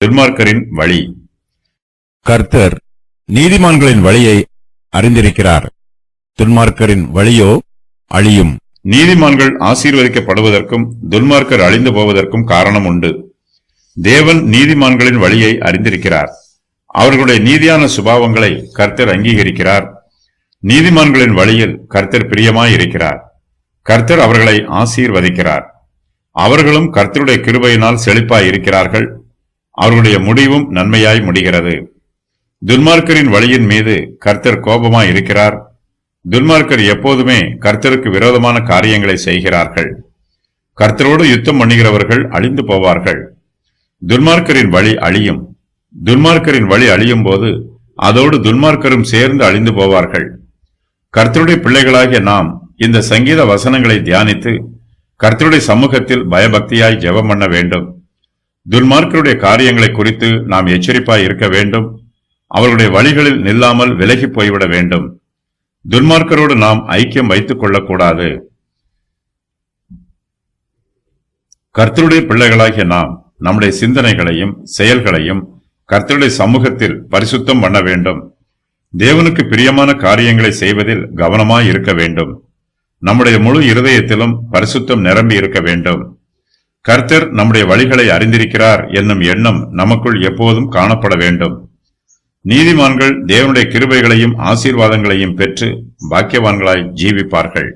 துன்மார்க்கரின் வழி. கர்த்தர் நீதிமான்களின் வழியை அறிந்திருக்கிறார், துன்மார்க்கரின் வழியோ அழியும். நீதிமான்கள் ஆசீர்வதிக்கப்படுவதற்கும் துன்மார்க்கர் அழிந்து போவதற்கும் காரணம் உண்டு. தேவன் நீதிமான்களின் வழியை அறிந்திருக்கிறார். அவர்களுடைய நீதியான சுபாவங்களை கர்த்தர் அங்கீகரிக்கிறார். நீதிமான்களின் வழியில் கர்த்தர் பிரியமாயிருக்கிறார். கர்த்தர் அவர்களை ஆசீர்வதிக்கிறார். அவர்களும் கர்த்தருடைய கிருபையினால் செழிப்பாயிருக்கிறார்கள். அவர்களுடைய முடிவும் நன்மையாய் முடிகிறது. துன்மார்க்கரின் வழியின் மீது கர்த்தர் கோபமாயிருக்கிறார். துன்மார்க்கர் எப்போதுமே கர்த்தருக்கு விரோதமான காரியங்களை செய்கிறார்கள். கர்த்தரோடு யுத்தம் பண்ணுகிறவர்கள் அழிந்து போவார்கள். துன்மார்க்கரின் வழி அழியும். துன்மார்க்கரின் வழி அழியும் போது அதோடு துன்மார்க்கரும் சேர்ந்து அழிந்து போவார்கள். கர்த்தருடைய பிள்ளைகளாகிய நாம் இந்த சங்கீத வசனங்களை தியானித்து கர்த்தருடைய சமூகத்தில் பயபக்தியாய் ஜெபம் பண்ண வேண்டும். துன்மார்க்கருடைய காரியங்களை குறித்து நாம் எச்சரிப்பாய் இருக்க வேண்டும். அவர்களுடைய வழிகளில் நில்லாமல் விலகி போய்விட வேண்டும். துன்மார்க்கரோடு நாம் ஐக்கியம் வைத்துக் கொள்ளக்கூடாது. கர்த்தருடைய பிள்ளைகளாகிய நாம் நம்முடைய சிந்தனைகளையும் செயல்களையும் கர்த்தருடைய சமூகத்தில் பரிசுத்தம் பண்ண வேண்டும். தேவனுக்கு பிரியமான காரியங்களை செய்வதில் கவனமாய் இருக்க வேண்டும். நம்முடைய முழு இருதயத்திலும் பரிசுத்தம் நிரம்பி இருக்க வேண்டும். கர்த்தர் நம்முடைய வழிகளை அறிந்திருக்கிறார் என்னும் எண்ணம் நமக்குள் எப்போதும் காணப்பட வேண்டும். நீதிமான்கள் தேவனுடைய கிருபைகளையும் ஆசீர்வாதங்களையும் பெற்று பாக்கியவான்களாய் ஜீவிப்பார்கள்.